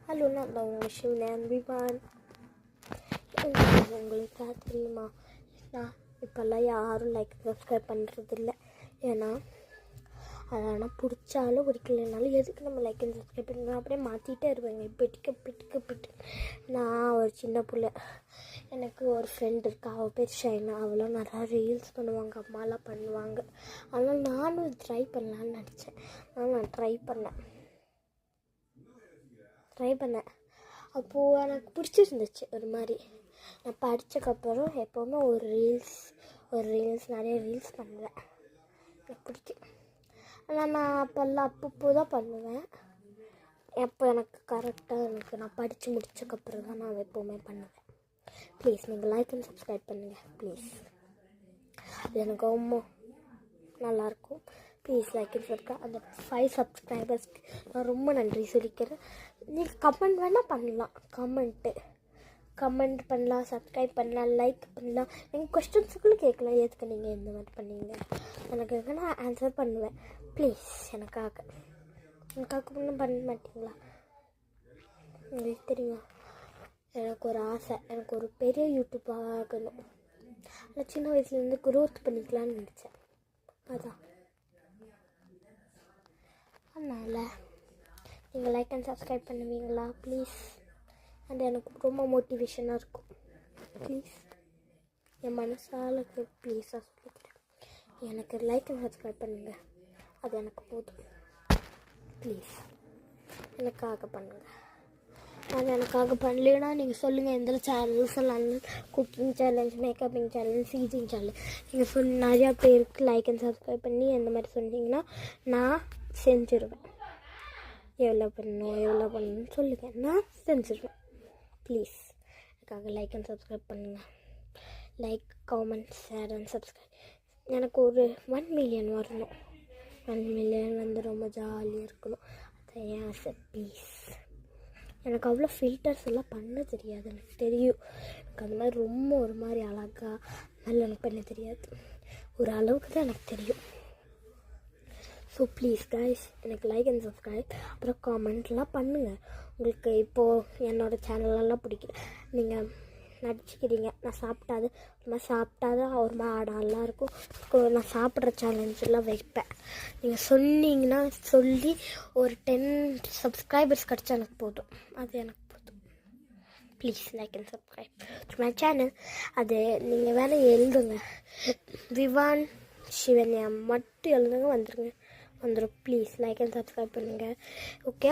Hello, நான் தான் உங்கள் ஷிவன் விவான். உங்களுக்கு தெரியுமா, நான் இப்போல்லாம் யாரும் லைக் சப்ஸ்கிரைப் பண்ணுறதில்ல. ஏன்னா அதனால் பிடிச்சாலும் பிடிக்கலனாலும் எதுக்கு நம்ம லைக் அண்ட் சப்ஸ்கிரைப் பண்ணணும், அப்படியே மாற்றிட்டே இருப்பேங்க. பிட்டு நான் ஒரு சின்ன பிள்ளை, எனக்கு ஒரு ஃப்ரெண்ட் இருக்கா, அவள் பேர் ஷைனா. அவளும் நல்லா ரீல்ஸ் பண்ணுவாங்க, அம்மாலாம் பண்ணுவாங்க. அதனால் நானும் ட்ரை பண்ணலான்னு நினச்சேன். நான் ட்ரை பண்ணேன். அப்போது எனக்கு பிடிச்சிருந்துச்சு. ஒரு மாதிரி நான் படித்ததுக்கப்புறம் எப்போவுமே ஒரு ரீல்ஸ் நிறைய ரீல்ஸ் பண்ணுவேன். எனக்கு பிடிக்கும். ஆனால் நான் அப்பப்போ தான் பண்ணுவேன். எப்போ எனக்கு கரெக்டாக நான் படித்து முடித்ததுக்கப்புறம் தான் நான் எப்போவுமே பண்ணுவேன். ப்ளீஸ் நீங்கள் லைக் அண்ட் சப்ஸ்கிரைப் பண்ணுங்கள் ப்ளீஸ். அது எனக்கு ரொம்ப நல்லாயிருக்கும். Please like and subscribe. அந்த 5 சப்ஸ்கிரைபர்ஸ்க்கு நான் ரொம்ப நன்றி சொல்லிக்கிறேன். நீங்கள் கமெண்ட் வேணால் பண்ணலாம், கமெண்ட் பண்ணலாம், சப்ஸ்கிரைப் பண்ணலாம், லைக் பண்ணலாம். எங்கள் கொஸ்டின்ஸுக்குள்ளே கேட்கலாம், எதுக்கு நீங்கள் இந்த மாதிரி பண்ணீங்க, எனக்கு நான் ஆன்சர் பண்ணுவேன். ப்ளீஸ் எனக்காக ஒன்றும் பண்ண மாட்டிங்களா? உங்களுக்கு தெரியுமா, எனக்கு ஒரு ஆசை, எனக்கு ஒரு பெரிய யூடியூப்பாக ஆகணும். நான் சின்ன வயசுலேருந்து க்ரோத் பண்ணிக்கலான்னு நினச்சேன். அதனால் நீங்கள் லைக் அண்ட் சப்ஸ்கிரைப் பண்ணுவீங்களா ப்ளீஸ்? அது எனக்கு ரொம்ப மோட்டிவேஷனாக இருக்கும். ப்ளீஸ் என் மனசால் ப்ளீஸாக சொல்லிக்கிறேன், எனக்கு லைக் அண்ட் சப்ஸ்கிரைப் பண்ணுங்கள். அது எனக்கு போதும். ப்ளீஸ் எனக்காக பண்ணுங்கள். அது எனக்காக பண்ணலைன்னா நீங்கள் சொல்லுங்கள், எந்த சேனல்ஸ் எல்லாம் குக்கிங் சேனல்ஸ், மேக்கப்பிங் சேனல், சீசிங் சேனல் நீங்கள் நிறையா பேருக்கு லைக் அண்ட் சப்ஸ்கிரைப் பண்ணி அந்த மாதிரி சொன்னீங்கன்னா நான் செஞ்சுருவேன். எவ்வளோ பண்ணணும்னு சொல்லுங்கள், நான் செஞ்சுருவேன். ப்ளீஸ் எனக்காக லைக் அண்ட் சப்ஸ்கிரைப் பண்ணுங்கள். Like, comment, share and subscribe. எனக்கு ஒரு 1 மில்லியன் வரணும். 1 மில்லியன் வந்து ரொம்ப ஜாலியாக இருக்கணும். அது ஏன் ஆசை. ப்ளீஸ். எனக்கு அவ்வளோ ஃபில்டர்ஸ் எல்லாம் பண்ண தெரியாது. எனக்கு தெரியும், எனக்கு அந்த மாதிரி ரொம்ப ஒரு மாதிரி அழகாக நல்லா எனக்கு பண்ண தெரியாது. ஒரு அளவுக்கு தான் எனக்கு தெரியும். ஸோ ப்ளீஸ் கைஸ், எனக்கு லைக் அண்ட் சப்ஸ்கிரைப், அப்புறம் காமெண்ட்லாம் பண்ணுங்கள். உங்களுக்கு இப்போது என்னோடய சேனலெல்லாம் பிடிக்கல, நீங்கள் நடிச்சுக்கிறீங்க, நான் சாப்பிட்டாதான் ஒரு மாதிரி நல்லாயிருக்கும். நான் சாப்பிட்ற சேலஞ்செல்லாம் வைப்பேன். நீங்கள் சொன்னீங்கன்னா சொல்லி ஒரு 10 சப்ஸ்கிரைபர்ஸ் கிடச்சா எனக்கு போதும். அது எனக்கு போதும். Please like and subscribe to my channel. அது நீங்கள் வேணால் எழுதுங்க, விவான் சிவன்யா மட்டும் எழுதுங்க, வந்துடும். ப்ளீஸ் லைக் அண்ட் சப்ஸ்கிரைப் பண்ணுங்கள். ஓகே.